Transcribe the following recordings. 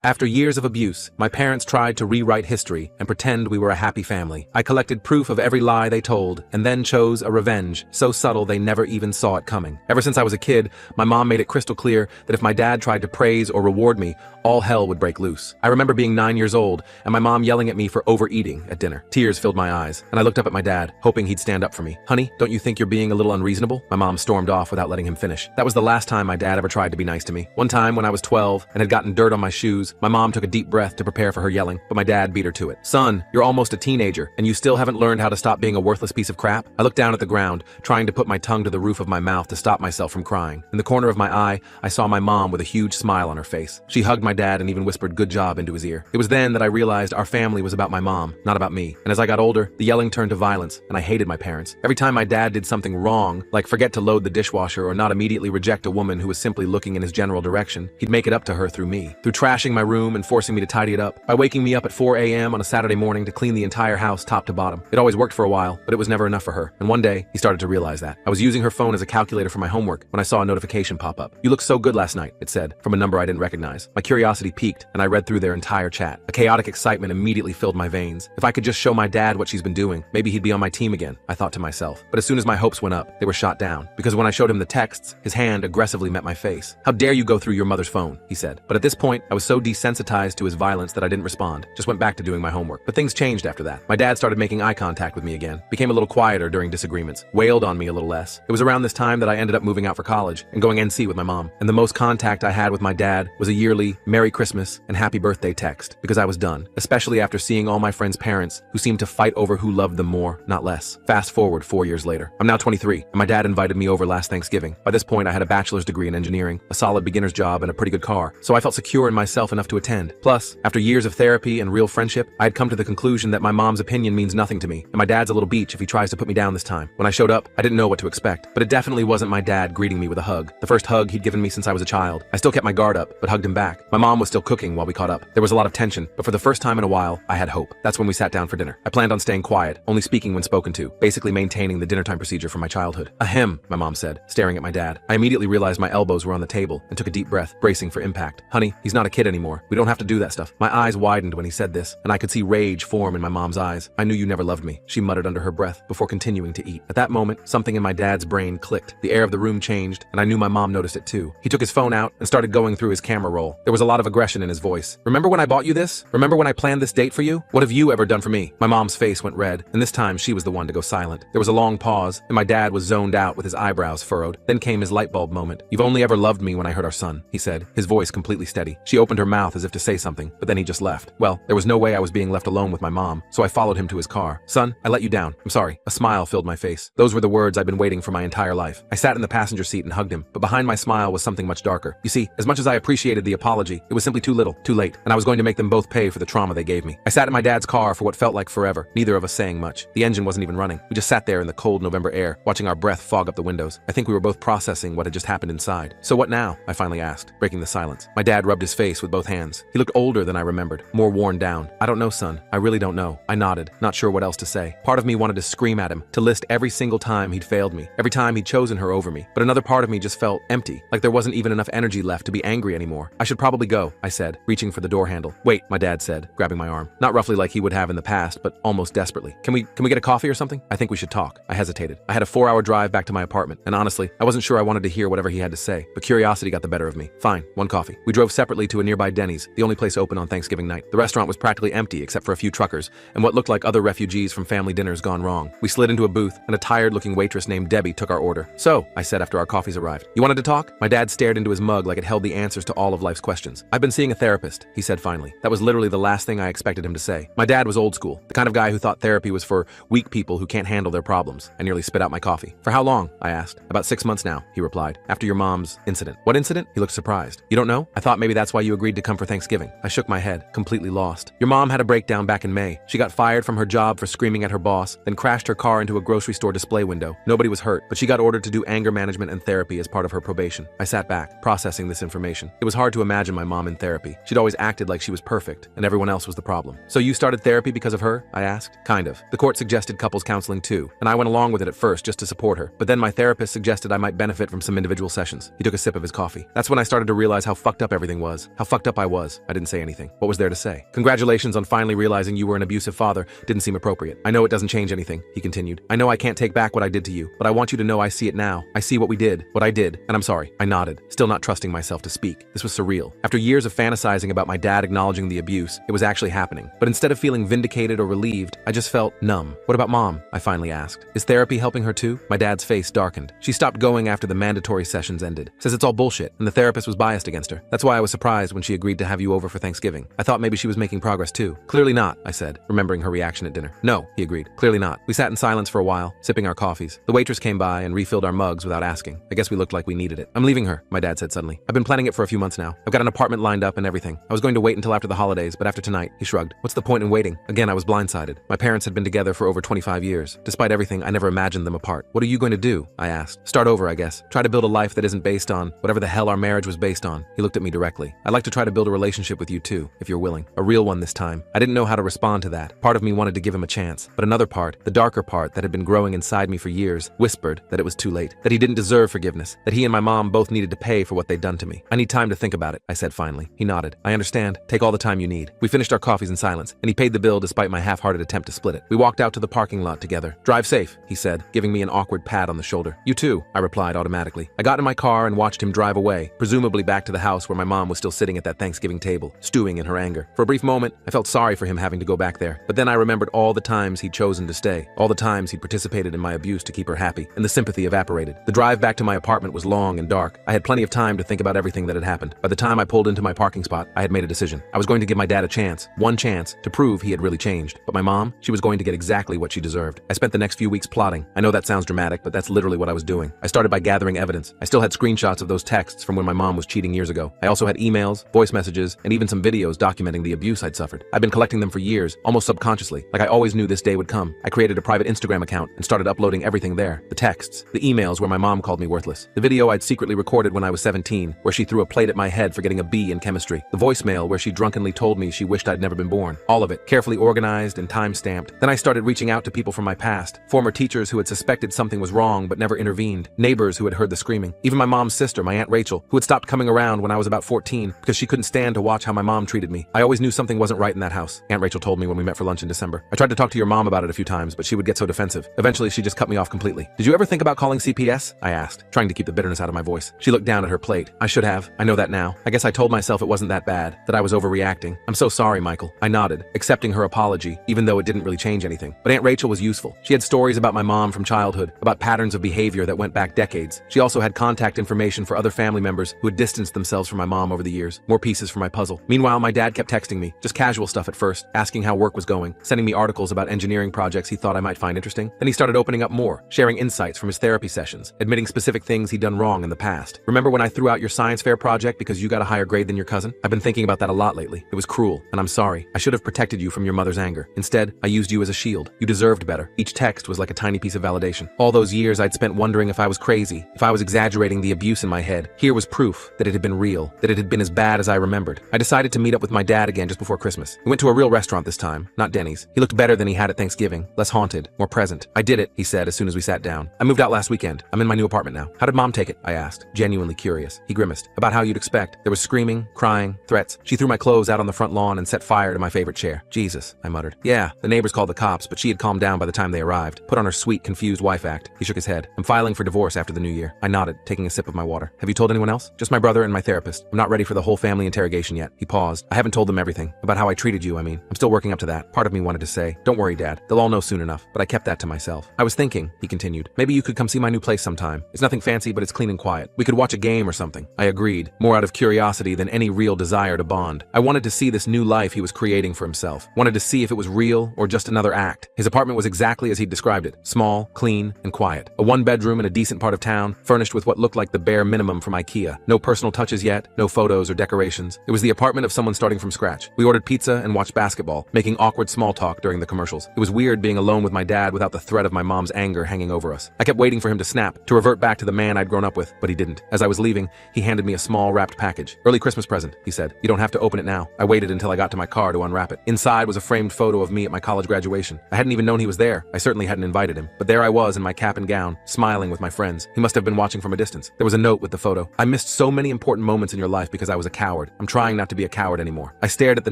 After years of abuse, my parents tried to rewrite history and pretend we were a happy family. I collected proof of every lie they told, and then chose a revenge so subtle they never even saw it coming. Ever since I was a kid, my mom made it crystal clear that if my dad tried to praise or reward me, all hell would break loose. I remember being 9 years old and my mom yelling at me for overeating at dinner. Tears filled my eyes, and I looked up at my dad, hoping he'd stand up for me. "Honey, don't you think you're being a little unreasonable?" My mom stormed off without letting him finish. That was the last time my dad ever tried to be nice to me. One time when I was 12 and had gotten dirt on my shoes, my mom took a deep breath to prepare for her yelling, but my dad beat her to it. "Son, you're almost a teenager, and you still haven't learned how to stop being a worthless piece of crap?" I looked down at the ground, trying to put my tongue to the roof of my mouth to stop myself from crying. In the corner of my eye, I saw my mom with a huge smile on her face. She hugged my dad and even whispered "good job" into his ear. It was then that I realized our family was about my mom, not about me. And as I got older, the yelling turned to violence, and I hated my parents. Every time my dad did something wrong, like forget to load the dishwasher or not immediately reject a woman who was simply looking in his general direction, he'd make it up to her through me. Through trashing my room and forcing me to tidy it up, by waking me up at 4 a.m. on a Saturday morning to clean the entire house top to bottom. It always worked for a while, but it was never enough for her. And one day, he started to realize that. I was using her phone as a calculator for my homework when I saw a notification pop up. "You looked so good last night," it said, from a number I didn't recognize. My curiosity piqued, and I read through their entire chat. A chaotic excitement immediately filled my veins. If I could just show my dad what she's been doing, maybe he'd be on my team again, I thought to myself. But as soon as my hopes went up, they were shot down. Because when I showed him the texts, his hand aggressively met my face. "How dare you go through your mother's phone," he said. But at this point, I was so desensitized to his violence that I didn't respond, just went back to doing my homework. But things changed after that. My dad started making eye contact with me again, became a little quieter during disagreements, wailed on me a little less. It was around this time that I ended up moving out for college and going NC with my mom. And the most contact I had with my dad was a yearly "Merry Christmas" and "Happy Birthday" text, because I was done, especially after seeing all my friends' parents who seemed to fight over who loved them more, not less. Fast forward 4 years later. I'm now 23, and my dad invited me over last Thanksgiving. By this point, I had a bachelor's degree in engineering, a solid beginner's job, and a pretty good car, so I felt secure in myself enough to attend. Plus, after years of therapy and real friendship, I had come to the conclusion that my mom's opinion means nothing to me, and my dad's a little beach if he tries to put me down this time. When I showed up, I didn't know what to expect, but it definitely wasn't my dad greeting me with a hug. The first hug he'd given me since I was a child. I still kept my guard up, but hugged him back. My mom was still cooking while we caught up. There was a lot of tension, but for the first time in a while, I had hope. That's when we sat down for dinner. I planned on staying quiet, only speaking when spoken to, basically maintaining the dinnertime procedure from my childhood. "Ahem," my mom said, staring at my dad. I immediately realized my elbows were on the table and took a deep breath, bracing for impact. "Honey, he's not a kid anymore. We don't have to do that stuff." My eyes widened when he said this, and I could see rage form in my mom's eyes. "I knew you never loved me," she muttered under her breath before continuing to eat. At that moment, something in my dad's brain clicked. The air of the room changed, and I knew my mom noticed it too. He took his phone out and started going through his camera roll. There was a lot of aggression in his voice. "Remember when I bought you this? Remember when I planned this date for you? What have you ever done for me?" My mom's face went red, and this time she was the one to go silent. There was a long pause, and my dad was zoned out with his eyebrows furrowed. Then came his light bulb moment. "You've only ever loved me when I hurt our son," he said, his voice completely steady. She opened her mouth as if to say something, but then he just left. Well, there was no way I was being left alone with my mom, so I followed him to his car. "Son, I let you down. I'm sorry." A smile filled my face. Those were the words I'd been waiting for my entire life. I sat in the passenger seat and hugged him, but behind my smile was something much darker. You see, as much as I appreciated the apology, it was simply too little, too late, and I was going to make them both pay for the trauma they gave me. I sat in my dad's car for what felt like forever, neither of us saying much. The engine wasn't even running. We just sat there in the cold November air, watching our breath fog up the windows. I think we were both processing what had just happened inside. "So what now?" I finally asked, breaking the silence. My dad rubbed his face with both hands. He looked older than I remembered, more worn down. "I don't know, son. I really don't know." I nodded, not sure what else to say. Part of me wanted to scream at him, to list every single time he'd failed me, every time he'd chosen her over me. But another part of me just felt empty, like there wasn't even enough energy left to be angry anymore. "I should probably go," I said, reaching for the door handle. "Wait," my dad said, grabbing my arm. Not roughly like he would have in the past, but almost desperately. Can we get a coffee or something? I think we should talk." I hesitated. I had a 4-hour drive back to my apartment, and honestly, I wasn't sure I wanted to hear whatever he had to say, but curiosity got the better of me. "Fine, one coffee." We drove separately to a nearby Denny's, the only place open on Thanksgiving night. The restaurant was practically empty except for a few truckers and what looked like other refugees from family dinners gone wrong. We slid into a booth, and a tired-looking waitress named Debbie took our order. "So," I said after our coffees arrived, "you wanted to talk?" My dad stared into his mug like it held the answers to all of life's questions. "I've been seeing a therapist," he said finally. That was literally the last thing I expected him to say. My dad was old school, the kind of guy who thought therapy was for weak people who can't handle their problems. I nearly spit out my coffee. "For how long?" I asked. "About 6 months now," he replied. "After your mom's incident." "What incident?" He looked surprised. "You don't know? I thought maybe that's why you agreed to come for Thanksgiving." I shook my head, completely lost. "Your mom had a breakdown back in May. She got fired from her job for screaming at her boss, then crashed her car into a grocery store display window. Nobody was hurt, but she got ordered to do anger management and therapy as part of her probation." I sat back, processing this information. It was hard to imagine my mom in therapy. She'd always acted like she was perfect, and everyone else was the problem. "So you started therapy because of her?" I asked. "Kind of. The court suggested couples counseling too, and I went along with it at first just to support her. But then my therapist suggested I might benefit from some individual sessions." He took a sip of his coffee. "That's when I started to realize how fucked up everything was. How fucked up up I was. I didn't say anything. What was there to say? Congratulations on finally realizing you were an abusive father didn't seem appropriate. I know it doesn't change anything, he continued. I know I can't take back what I did to you, but I want you to know I see it now. I see what we did, what I did, and I'm sorry. I nodded, still not trusting myself to speak. This was surreal. After years of fantasizing about my dad acknowledging the abuse, it was actually happening. But instead of feeling vindicated or relieved, I just felt numb. What about Mom? I finally asked. Is therapy helping her too? My dad's face darkened. She stopped going after the mandatory sessions ended. Says it's all bullshit, and the therapist was biased against her. That's why I was surprised when she agreed to have you over for Thanksgiving. I thought maybe she was making progress too. Clearly not, I said, remembering her reaction at dinner. No, he agreed. Clearly not. We sat in silence for a while, sipping our coffees. The waitress came by and refilled our mugs without asking. I guess we looked like we needed it. I'm leaving her, my dad said suddenly. I've been planning it for a few months now. I've got an apartment lined up and everything. I was going to wait until after the holidays, but after tonight, he shrugged. What's the point in waiting? Again, I was blindsided. My parents had been together for over 25 years. Despite everything, I never imagined them apart. What are you going to do? I asked. Start over, I guess. Try to build a life that isn't based on whatever the hell our marriage was based on. He looked at me directly. I'd like to try to build a relationship with you too, if you're willing. A real one this time. I didn't know how to respond to that. Part of me wanted to give him a chance, but another part, the darker part that had been growing inside me for years, whispered that it was too late, that he didn't deserve forgiveness, that he and my mom both needed to pay for what they'd done to me. I need time to think about it, I said finally. He nodded. I understand. Take all the time you need. We finished our coffees in silence, and he paid the bill despite my half-hearted attempt to split it. We walked out to the parking lot together. Drive safe, he said, giving me an awkward pat on the shoulder. You too, I replied automatically. I got in my car and watched him drive away, presumably back to the house where my mom was still sitting at that Thanksgiving table, stewing in her anger. For a brief moment, I felt sorry for him having to go back there, but then I remembered all the times he'd chosen to stay, all the times he'd participated in my abuse to keep her happy, and the sympathy evaporated. The drive back to my apartment was long and dark. I had plenty of time to think about everything that had happened. By the time I pulled into my parking spot, I had made a decision. I was going to give my dad a chance, one chance, to prove he had really changed. But my mom, she was going to get exactly what she deserved. I spent the next few weeks plotting. I know that sounds dramatic, but that's literally what I was doing. I started by gathering evidence. I still had screenshots of those texts from when my mom was cheating years ago. I also had emails, voice messages, and even some videos documenting the abuse I'd suffered. I'd been collecting them for years, almost subconsciously, like I always knew this day would come. I created a private Instagram account and started uploading everything there. The texts, the emails where my mom called me worthless, the video I'd secretly recorded when I was 17, where she threw a plate at my head for getting a B in chemistry, the voicemail where she drunkenly told me she wished I'd never been born. All of it, carefully organized and time-stamped. Then I started reaching out to people from my past, former teachers who had suspected something was wrong but never intervened, neighbors who had heard the screaming, even my mom's sister, my Aunt Rachel, who had stopped coming around when I was about 14 because she couldn't stand to watch how my mom treated me. I always knew something wasn't right in that house, Aunt Rachel told me when we met for lunch in December. I tried to talk to your mom about it a few times, but she would get so defensive. Eventually, she just cut me off completely. Did you ever think about calling CPS? I asked, trying to keep the bitterness out of my voice. She looked down at her plate. I should have. I know that now. I guess I told myself it wasn't that bad, that I was overreacting. I'm so sorry, Michael. I nodded, accepting her apology, even though it didn't really change anything. But Aunt Rachel was useful. She had stories about my mom from childhood, about patterns of behavior that went back decades. She also had contact information for other family members who had distanced themselves from my mom over the years. More pieces for my puzzle. Meanwhile, my dad kept texting me, just casual stuff at first, asking how work was going, sending me articles about engineering projects he thought I might find interesting. Then he started opening up more, sharing insights from his therapy sessions, admitting specific things he'd done wrong in the past. Remember when I threw out your science fair project because you got a higher grade than your cousin? I've been thinking about that a lot lately. It was cruel, and I'm sorry. I should have protected you from your mother's anger. Instead, I used you as a shield. You deserved better. Each text was like a tiny piece of validation. All those years I'd spent wondering if I was crazy, if I was exaggerating the abuse in my head. Here was proof that it had been real, that it had been as bad as I remembered. I decided to meet up with my dad again just before Christmas. We went to a real restaurant this time, not Denny's. He looked better than he had at Thanksgiving, less haunted, more present. I did it, he said as soon as we sat down. I moved out last weekend. I'm in my new apartment now. How did Mom take it? I asked, genuinely curious. He grimaced. About how you'd expect. There was screaming, crying, threats. She threw my clothes out on the front lawn and set fire to my favorite chair. Jesus, I muttered. Yeah, the neighbors called the cops, but she had calmed down by the time they arrived. Put on her sweet, confused wife act. He shook his head. I'm filing for divorce after the new year. I nodded, taking a sip of my water. Have you told anyone else? Just my brother and my therapist. I'm not ready for the whole family interrogation yet. He paused. I haven't told them everything. About how I treated you, I mean. I'm still working up to that. Part of me wanted to say, don't worry, Dad. They'll all know soon enough. But I kept that to myself. I was thinking, he continued, maybe you could come see my new place sometime. It's nothing fancy, but it's clean and quiet. We could watch a game or something. I agreed, more out of curiosity than any real desire to bond. I wanted to see this new life he was creating for himself. Wanted to see if it was real or just another act. His apartment was exactly as he'd described it. Small, clean, and quiet. A one-bedroom in a decent part of town, furnished with what looked like the bare minimum from IKEA. No personal touches yet, no photos or decorations. It was the apartment of someone starting from scratch. We ordered pizza and watched basketball, making awkward small talk during the commercials. It was weird being alone with my dad without the threat of my mom's anger hanging over us. I kept waiting for him to snap, to revert back to the man I'd grown up with, but he didn't. As I was leaving, he handed me a small wrapped package. Early Christmas present, he said. You don't have to open it now. I waited until I got to my car to unwrap it. Inside was a framed photo of me at my college graduation. I hadn't even known he was there. I certainly hadn't invited him. But there I was in my cap and gown, smiling with my friends. He must have been watching from a distance. There was a note with the photo. I missed so many important moments in your life because I was a coward. coward. I'm trying not to be a coward anymore. I stared at the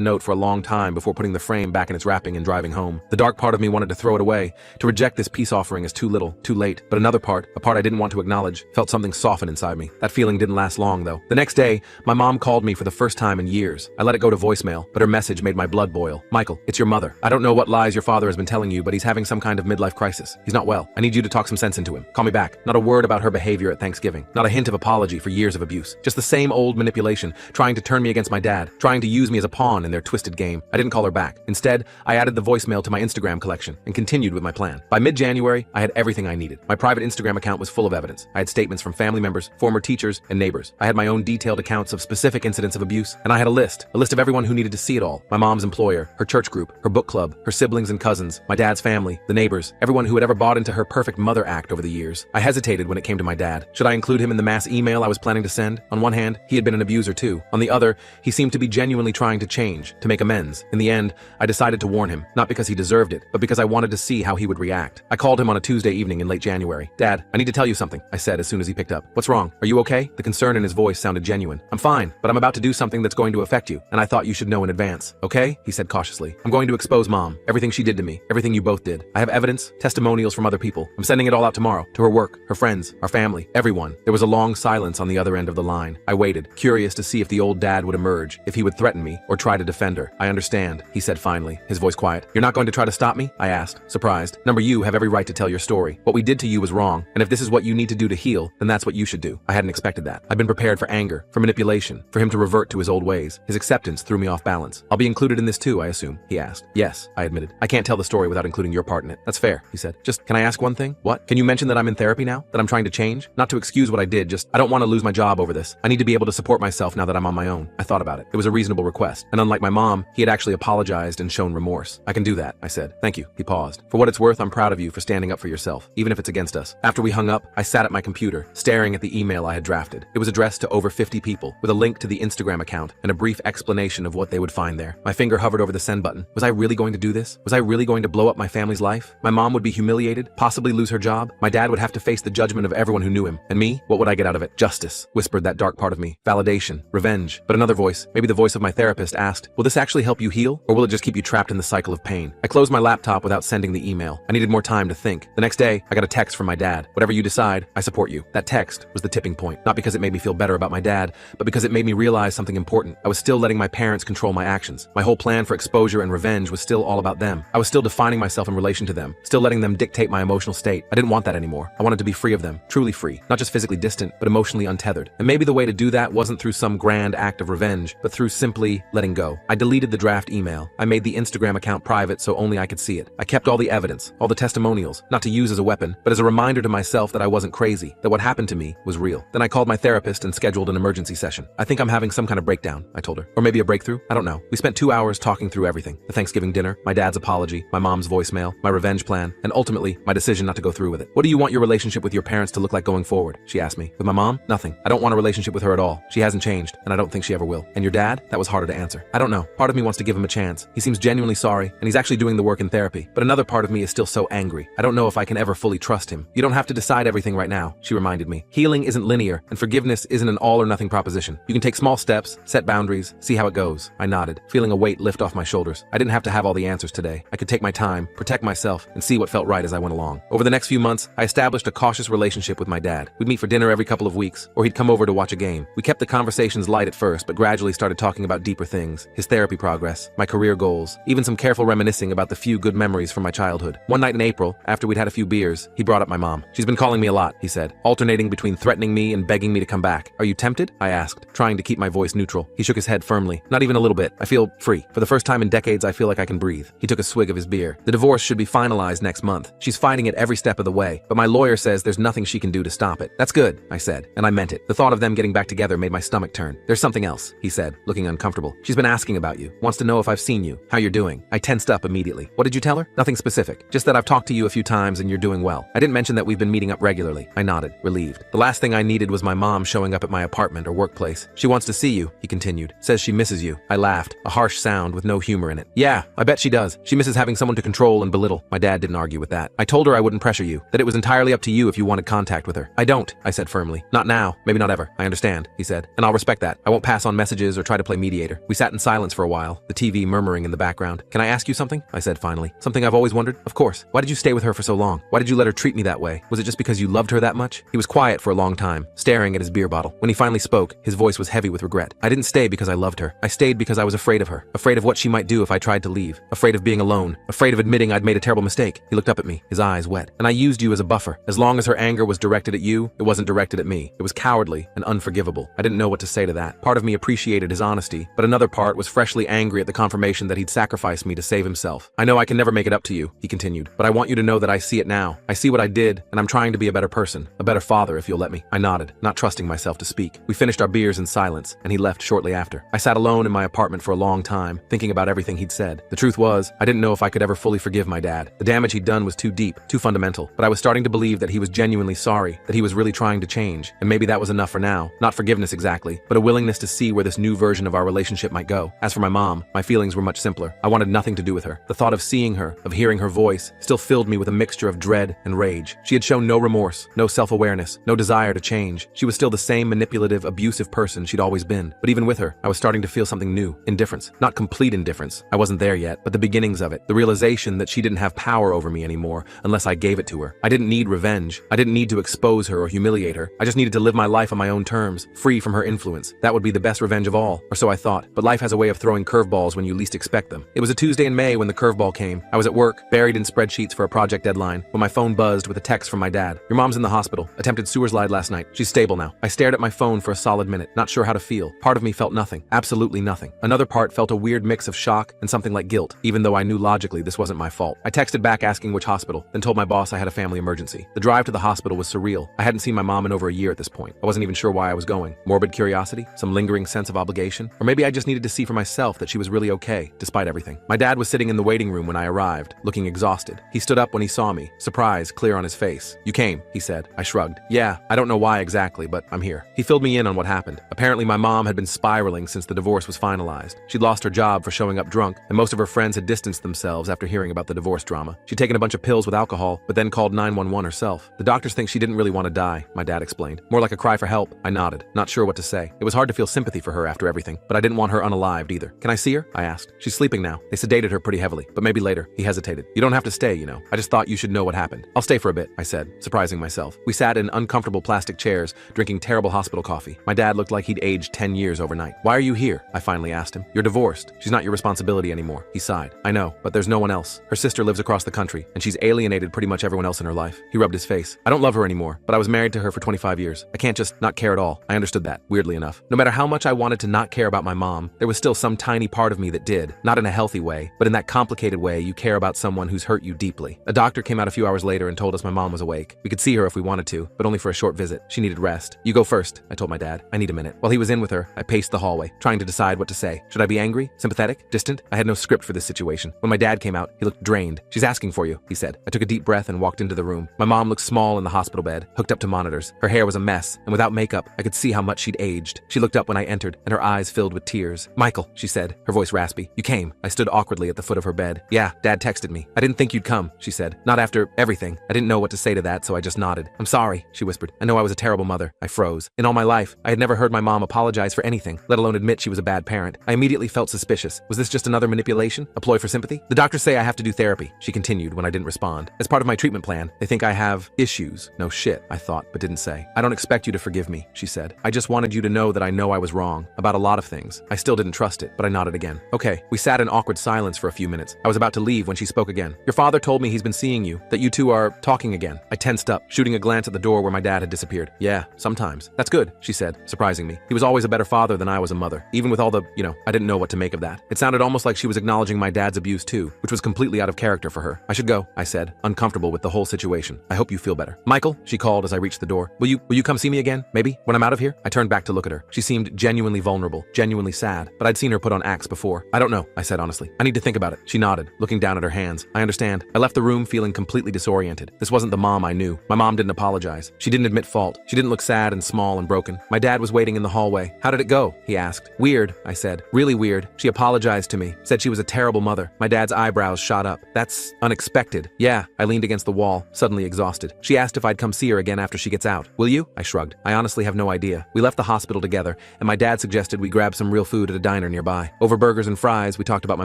note for a long time before putting the frame back in its wrapping and driving home. The dark part of me wanted to throw it away, to reject this peace offering as too little, too late. But another part, a part I didn't want to acknowledge, felt something soften inside me. That feeling didn't last long, though. The next day, my mom called me for the first time in years. I let it go to voicemail, but her message made my blood boil. Michael, it's your mother. I don't know what lies your father has been telling you, but he's having some kind of midlife crisis. He's not well. I need you to talk some sense into him. Call me back. Not a word about her behavior at Thanksgiving. Not a hint of apology for years of abuse. Just the same old manipulation, trying to turn me against my dad, trying to use me as a pawn in their twisted game. I didn't call her back. Instead, I added the voicemail to my Instagram collection and continued with my plan. By mid-January, I had everything I needed. My private Instagram account was full of evidence. I had statements from family members, former teachers, and neighbors. I had my own detailed accounts of specific incidents of abuse, and I had a list of everyone who needed to see it all. My mom's employer, her church group, her book club, her siblings and cousins, my dad's family, the neighbors, everyone who had ever bought into her perfect mother act over the years. I hesitated when it came to my dad. Should I include him in the mass email I was planning to send? On one hand, he had been an abuser too. On the other, he seemed to be genuinely trying to change, to make amends. In the end, I decided to warn him, not because he deserved it, but because I wanted to see how he would react. I called him on a Tuesday evening in late January. Dad, I need to tell you something, I said as soon as he picked up. What's wrong? Are you okay? The concern in his voice sounded genuine. I'm fine, but I'm about to do something that's going to affect you, and I thought you should know in advance. Okay? He said cautiously. I'm going to expose Mom, everything she did to me, everything you both did. I have evidence, testimonials from other people. I'm sending it all out tomorrow, to her work, her friends, our family, everyone. There was a long silence on the other end of the line. I waited, curious to see if the old dad would emerge, if he would threaten me, or try to defend her. I understand, he said finally, his voice quiet. You're not going to try to stop me? I asked, surprised. Number, you have every right to tell your story. What we did to you was wrong, and if this is what you need to do to heal, then that's what you should do. I hadn't expected that. I'd been prepared for anger, for manipulation, for him to revert to his old ways. His acceptance threw me off balance. I'll be included in this too, I assume, he asked. Yes, I admitted. I can't tell the story without including your part in it. That's fair, he said. Just, can I ask one thing? What? Can you mention that I'm in therapy now? That I'm trying to change? Not to excuse what I did, just, I don't want to lose my job over this. I need to be able to support myself now that I'm on my own. I thought about it. It was a reasonable request, and unlike my mom, he had actually apologized and shown remorse. I can do that, I said. Thank you, he paused. For what it's worth, I'm proud of you for standing up for yourself, even if it's against us. After we hung up, I sat at my computer, staring at the email I had drafted. It was addressed to over 50 people, with a link to the Instagram account and a brief explanation of what they would find there. My finger hovered over the send button. Was I really going to do this? Was I really going to blow up my family's life? My mom would be humiliated, possibly lose her job. My dad would have to face the judgment of everyone who knew him. And me? What would I get out of it? Justice, whispered that dark part of me. Validation, revenge. But another voice, maybe the voice of my therapist, asked, will this actually help you heal? Or will it just keep you trapped in the cycle of pain? I closed my laptop without sending the email. I needed more time to think. The next day, I got a text from my dad. Whatever you decide, I support you. That text was the tipping point. Not because it made me feel better about my dad, but because it made me realize something important. I was still letting my parents control my actions. My whole plan for exposure and revenge was still all about them. I was still defining myself in relation to them, still letting them dictate my emotional state. I didn't want that anymore. I wanted to be free of them, truly free, not just physically distant, but emotionally untethered. And maybe the way to do that wasn't through some grand act of revenge, but through simply letting go. I deleted the draft email. I made the Instagram account private so only I could see it. I kept all the evidence, all the testimonials, not to use as a weapon, but as a reminder to myself that I wasn't crazy, that what happened to me was real. Then I called my therapist and scheduled an emergency session. I think I'm having some kind of breakdown, I told her. Or maybe a breakthrough? I don't know. We spent 2 hours talking through everything. The Thanksgiving dinner, my dad's apology, my mom's voicemail, my revenge plan, and ultimately, my decision not to go through with it. What do you want your relationship with your parents to look like going forward? She asked me. With my mom? Nothing. I don't want a relationship with her at all. She hasn't changed, and I don't think she ever will. And your dad? That was harder to answer. I don't know. Part of me wants to give him a chance. He seems genuinely sorry, and he's actually doing the work in therapy. But another part of me is still so angry. I don't know if I can ever fully trust him. You don't have to decide everything right now, she reminded me. Healing isn't linear, and forgiveness isn't an all or nothing proposition. You can take small steps, set boundaries, see how it goes. I nodded, feeling a weight lift off my shoulders. I didn't have to have all the answers today. I could take my time, protect myself, and see what felt right as I went along. Over the next few months, I established a cautious relationship with my dad. We'd meet for dinner every couple of weeks, or he'd come over to watch a game. We kept the conversations light at first, but gradually started talking about deeper things, his therapy progress, my career goals, even some careful reminiscing about the few good memories from my childhood. One night in April, after we'd had a few beers, he brought up my mom. She's been calling me a lot, he said, alternating between threatening me and begging me to come back. Are you tempted? I asked, trying to keep my voice neutral. He shook his head firmly. Not even a little bit. I feel free. For the first time in decades, I feel like I can breathe. He took a swig of his beer. The divorce should be finalized next month. She's fighting it every step of the way, but my lawyer says there's nothing she can do to stop it. That's good, I said, and I meant it. The thought of them getting back together made my stomach turn. There's something else, he said, looking uncomfortable. She's been asking about you, wants to know if I've seen you, how you're doing. I tensed up immediately. What did you tell her? Nothing specific, just that I've talked to you a few times and you're doing well. I didn't mention that we've been meeting up regularly. I nodded, relieved. The last thing I needed was my mom showing up at my apartment or workplace. She wants to see you, he continued. Says she misses you. I laughed, a harsh sound with no humor in it. Yeah, I bet she does. She misses having someone to control and belittle. My dad didn't argue with that. I told her I wouldn't pressure you, that it was entirely up to you if you wanted contact with her. I don't, I said firmly. Not now, maybe not ever. I understand, he said, and I'll respect that. I won't pass on messages or try to play mediator. We sat in silence for a while, the TV murmuring in the background. Can I ask you something? I said finally. Something I've always wondered? Of course. Why did you stay with her for so long? Why did you let her treat me that way? Was it just because you loved her that much? He was quiet for a long time, staring at his beer bottle. When he finally spoke, his voice was heavy with regret. I didn't stay because I loved her. I stayed because I was afraid of her. Afraid of what she might do if I tried to leave. Afraid of being alone. Afraid of admitting I'd made a terrible mistake. He looked up at me, his eyes wet. And I used you as a buffer. As long as her anger was directed at you, it wasn't directed at me. It was cowardly and unforgivable. I didn't know what to say to that. Part of me appreciated his honesty, but another part was freshly angry at the confirmation that he'd sacrificed me to save himself. I know I can never make it up to you, he continued, but I want you to know that I see it now. I see what I did, and I'm trying to be a better person, a better father if you'll let me. I nodded, not trusting myself to speak. We finished our beers in silence, and he left shortly after. I sat alone in my apartment for a long time, thinking about everything he'd said. The truth was, I didn't know if I could ever fully forgive my dad. The damage he'd done was too deep, too fundamental, but I was starting to believe that he was genuinely sorry, that he was really trying to change, and maybe that was enough for now. Not forgiveness exactly, but a willingness to see where this new version of our relationship might go. As for my mom, my feelings were much simpler. I wanted nothing to do with her. The thought of seeing her, of hearing her voice, still filled me with a mixture of dread and rage. She had shown no remorse, no self-awareness, no desire to change. She was still the same manipulative, abusive person she'd always been. But even with her, I was starting to feel something new. Indifference. Not complete indifference. I wasn't there yet, but the beginnings of it. The realization that she didn't have power over me anymore unless I gave it to her. I didn't need revenge. I didn't need to expose her or humiliate her. I just needed to live my life on my own terms, free from her influence. That would be the best revenge of all, or so I thought. But life has a way of throwing curveballs when you least expect them. It was a Tuesday in May when the curveball came. I was at work, buried in spreadsheets for a project deadline, when my phone buzzed with a text from my dad. Your mom's in the hospital. Attempted sewer slide last night. She's stable now. I stared at my phone for a solid minute, not sure how to feel. Part of me felt nothing. Absolutely nothing. Another part felt a weird mix of shock and something like guilt, even though I knew logically this wasn't my fault. I texted back asking which hospital, then told my boss I had a family emergency. The drive to the hospital was surreal. I hadn't seen my mom in over a year at this point. I wasn't even sure why I was going. Morbid curiosity? Some lingering sense of obligation? Or maybe I just needed to see for myself that she was really okay, despite everything. My dad was sitting in the waiting room when I arrived, looking exhausted. He stood up when he saw me, surprise clear on his face. You came, he said. I shrugged. Yeah, I don't know why exactly, but I'm here. He filled me in on what happened. Apparently my mom had been spiraling since the divorce was finalized. She'd lost her job for showing up drunk, and most of her friends had distanced themselves after hearing about the divorce drama. She'd taken a bunch of pills with alcohol, but then called 911 herself. The doctors think she didn't really want to die, my dad explained. More like a cry for help. I nodded, not sure what to say. It was hard to feel sympathy for her after everything, but I didn't want her unalived either. Can I see her? I asked. She's sleeping now. They sedated her pretty heavily, but maybe later. He hesitated. You don't have to stay, you know. I just thought you should know what happened. I'll stay for a bit, I said, surprising myself. We sat in uncomfortable plastic chairs, drinking terrible hospital coffee. My dad looked like he'd aged 10 years overnight. Why are you here? I finally asked him. You're divorced. She's not your responsibility anymore. He sighed. I know, but there's no one else. Her sister lives across the country, and she's alienated pretty much everyone else in her life. He rubbed his face. I don't love her anymore, but I was married to her for 25 years. I can't just not care at all. I understood that, weirdly enough. No matter how much I wanted to not care about my mom, there was still some tiny part of me that did. Not in a healthy way, but in that complicated way you care about someone who's hurt you deeply. A doctor came out a few hours later and told us my mom was awake. We could see her if we wanted to, but only for a short visit. She needed rest. You go first, I told my dad. I need a minute. While he was in with her, I paced the hallway, trying to decide what to say. Should I be angry? Sympathetic? Distant? I had no script for this situation. When my dad came out, he looked drained. She's asking for you, he said. I took a deep breath and walked into the room. My mom looked small in the hospital bed, hooked up to monitors. Her hair was a mess, and without makeup, I could see how much she'd aged. She looked up when I entered, and her eyes filled with tears. Michael, she said, her voice raspy. You came. I stood awkwardly at the foot of her bed. Yeah, Dad texted me. I didn't think you'd come, she said. Not after everything. I didn't know what to say to that, so I just nodded. I'm sorry, she whispered. I know I was a terrible mother. I froze. In all my life, I had never heard my mom apologize for anything, let alone admit she was a bad parent. I immediately felt suspicious. Was this just another manipulation? A ploy for sympathy? The doctors say I have to do therapy, she continued when I didn't respond. As part of my treatment plan, they think I have issues. No shit, I thought, but didn't say. I don't expect you to forgive me, she said. I just wanted you to know that I know I was wrong about a lot of things. I still didn't trust it, but I nodded again. Okay. We sat in awkward silence for a few minutes. I was about to leave when she spoke again. Your father told me he's been seeing you, that you two are talking again. I tensed up, shooting a glance at the door where my dad had disappeared. Yeah, sometimes. That's good, she said, surprising me. He was always a better father than I was a mother. Even with all the, I didn't know what to make of that. It sounded almost like she was acknowledging my dad's abuse too, which was completely out of character for her. I should go, I said, uncomfortable with the whole situation. I hope you feel better. Michael, she called as I reached the door. Will you come see me again? Maybe? When I'm out of here? I turned back to look at her. She seemed genuinely vulnerable, genuinely sad, but I'd seen her put on acts before. I don't know, I said honestly. I need to think about it. She nodded, looking down at her hands. I understand. I left the room feeling completely disoriented. This wasn't the mom I knew. My mom didn't apologize. She didn't admit fault. She didn't look sad and small and broken. My dad was waiting in the hallway. How did it go? He asked. Weird, I said. Really weird. She apologized to me, said she was a terrible mother. My dad's eyebrows shot up. That's unexpected. Yeah, I leaned against the wall, suddenly exhausted. She asked if I'd come see her again after she gets out. Will you? I shrugged. I honestly have no idea. We left the hospital together, and my dad suggested we grab some real food at a diner nearby. Over burgers and fries, we talked about my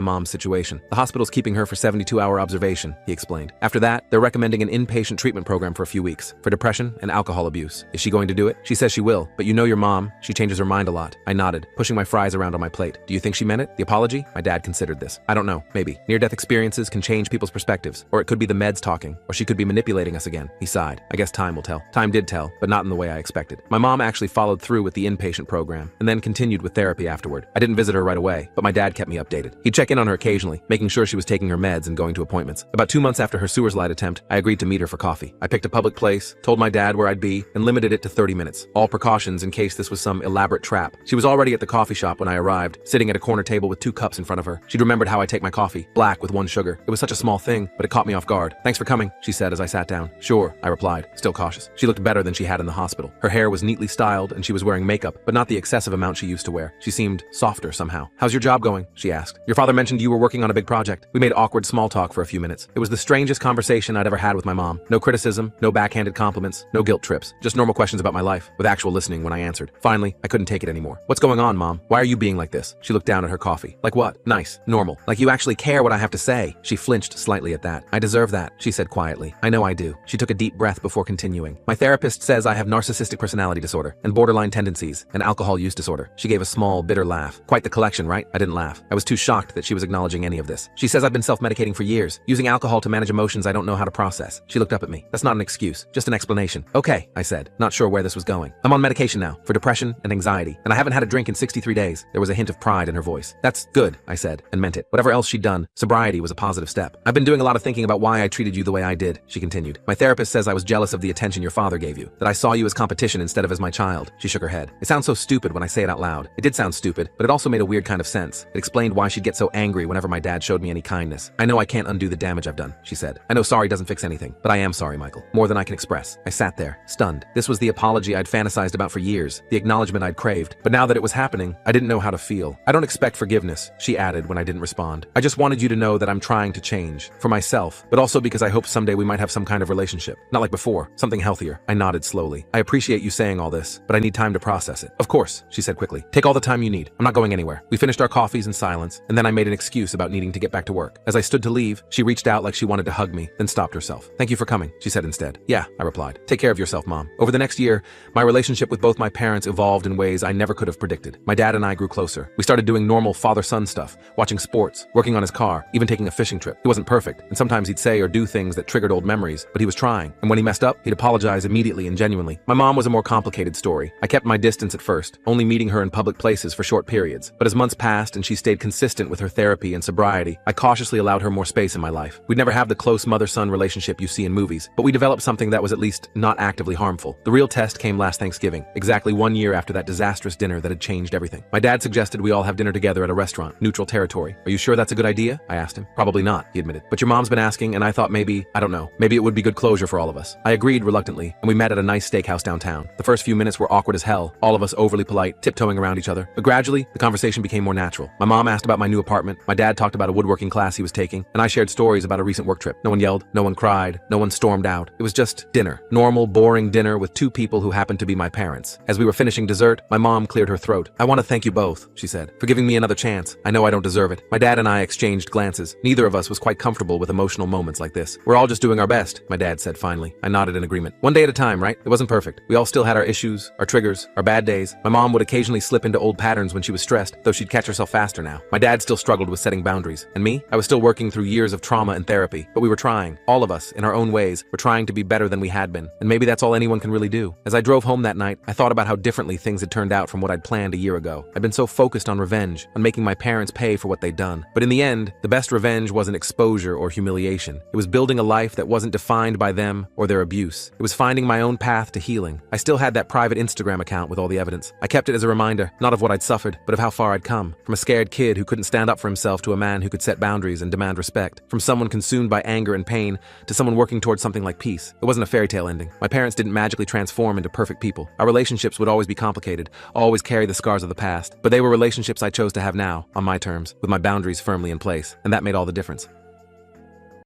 mom's situation. The hospital's keeping her for 72-hour observation, he explained. After that, they're recommending an inpatient treatment program for a few weeks, for depression and alcohol abuse. Is she going to do it? She says she will, but you know your mom, she changes her mind a lot. I nodded, pushing my fries around on my plate. Do you think she meant it? The apology? My dad considered this. I don't know, maybe. Near-death experiences can change people's perspectives, or it could be the meds talking, or she could be manipulating us again. He sighed. I guess time will tell. Time did tell, but not in the way I expected. My mom actually followed through with the inpatient program, and then continued with therapy afterward. I didn't visit her right away, but my dad kept me updated. He'd check in on her occasionally, making sure she was taking her meds and going to appointments. About 2 months after her sewer slide attempt, I agreed to meet her for coffee. I picked a public place, told my dad where I'd be, and limited it to 30 minutes. All precautions in case this was some elaborate trap. She was already at the coffee shop when I arrived, sitting at a corner table with 2 cups in front of her. She'd remembered how I take my coffee, black with 1 sugar. It was such a small thing, but it caught me off guard. Thanks for coming, she said as I sat down. Sure, I replied, still cautious. She looked better than she had in the hospital. Her hair was neatly styled and she was wearing makeup, but not the excessive amount she used to wear. She seemed softer somehow. How's your job going? She asked. Your father mentioned you were working on a big project. We made awkward small talk for a few minutes. It was the strangest conversation I'd ever had with my mom. No criticism, no backhanded compliments, no guilt trips. Just normal questions about my life, with actual listening when I answered. Finally, I couldn't take it anymore. What's going on, Mom? Why are you being like this? She looked down at her coffee. Like what? Nice. Normal. Like you actually care what I have to say. She flinched slightly at that. I deserve that, she said quietly. I know I do. She took a deep breath before continuing. My therapist says I have narcissistic personality disorder and borderline tendencies and alcohol use disorder. She gave a small, bitter laugh. Quite the collection, right? I didn't laugh. I was too shocked that she was acknowledging any of this. She says I've been self-medicating for years, using alcohol to manage emotions I don't know how to process. She looked up at me. That's not an excuse, just an explanation. Okay, I said, not sure where this was going. I'm on medication now, for depression and anxiety, and I haven't had a drink in 63 days. There was a hint of pride in her voice. That's good, I said, and meant it. Whatever else she'd done, sobriety was a positive step. I've been doing a lot of thinking about why I treated you the way I did, she continued. My therapist says I was jealous of the attention your father gave you, that I saw you as competition instead of as my child. She shook her head. It sounds so stupid when I say it out loud. It did sound stupid, but it also made a weird kind of sense. It explained why she'd get so angry whenever my dad showed me any kindness. I know I can't undo the damage I've done, she said. I know sorry doesn't fix anything, but I am sorry, Michael. More than I can express. I sat there, stunned. This was the apology I'd fantasized about for years, the acknowledgement I'd craved. But now that it was happening, I didn't know how to feel. I don't expect forgiveness, she added when I didn't respond. I just wanted you to know that I'm trying to change. For myself, but also because I hope someday we might have some kind of relationship. Not like before, something healthier. I nodded slowly. I appreciate you saying all this, but I need time to process it. Of course, she said quickly. Take all the time you need. I'm not going anywhere. We finished our coffees in silence, and then I made an excuse about needing to get back to work. As I stood to leave, she reached out like she wanted to hug me, then stopped herself. Thank you for coming, she said instead. Yeah, I replied. Take care of yourself, Mom. Over the next year, my relationship with both my parents evolved in ways I never could have predicted. My dad and I grew closer. We started doing normal father-son stuff, watching sports, working on his car, even taking a fishing trip. He wasn't perfect, and sometimes he'd say or do things that triggered old memories, but he was trying. And when he messed up, he'd apologize immediately and genuinely. My mom was a more complicated story. I kept my distance at first, only meeting her in public places for short periods. But as months passed and she stayed consistent with her therapy and sobriety, I cautiously allowed her more space in my life. We'd never have the close mother-son relationship you see in movies, but we developed something that was at least not actively harmful. The real test came last Thanksgiving, exactly 1 year after that disastrous dinner that had changed everything. My dad suggested we all have dinner together at a restaurant, neutral territory. Are you sure that's a good idea? I asked him. Probably not, he admitted. But your mom's been asking, and I thought maybe, I don't know, maybe it would be good closure for all of us. I agreed reluctantly, and we met at a nice steakhouse downtown. The first few minutes were awkward as hell, all of us overly polite, tiptoeing around each other. But gradually, the conversation became more natural. My mom asked about my new apartment, my dad talked about a woodworking class he was taking, and I shared stories about a recent work trip. No one yelled, no one cried, no one stormed out. It was just dinner. Normal, boring dinner with 2 people who happened to be my parents. As we were finishing dessert, my mom cleared her throat. I want to thank you both, she said, for giving me another chance. I know I don't deserve it. My dad and I exchanged glances. Neither of us was quite comfortable with emotional moments like this. We're all just doing our best, my dad said finally. I nodded in agreement. One day at a time, right? It wasn't perfect. We all still had our issues, our triggers, our bad days. My mom would occasionally slip into old patterns when she was stressed, though she'd catch herself faster now. My dad still struggled with setting boundaries. And me? I was still working through years of trauma and therapy, but we were trying. All of us, in our own ways, were trying to be better than we had been. And maybe that's all anyone can really do. As I drove home that night, I thought about how differently things had turned out from what I'd planned a year ago. I'd been so focused on revenge, on making my parents pay for what they'd done. But in the end, the best revenge wasn't exposure or humiliation. It was building a life that wasn't defined by them or their abuse. It was finding my own path to healing. I still had that private Instagram account with all the evidence. I kept it as a reminder, not of what I'd suffered, but of how far I'd come. From a scared kid who couldn't stand up for himself to a man who could set boundaries and demand respect. From someone consumed by anger and pain to someone working towards something like peace. It wasn't a fairy tale ending. My parents didn't magically transform into perfect people. Our relationships would always be complicated, always carry the scars of the past. But they were relationships I chose to have now, on my terms, with my boundaries firmly in place. And that made all the difference.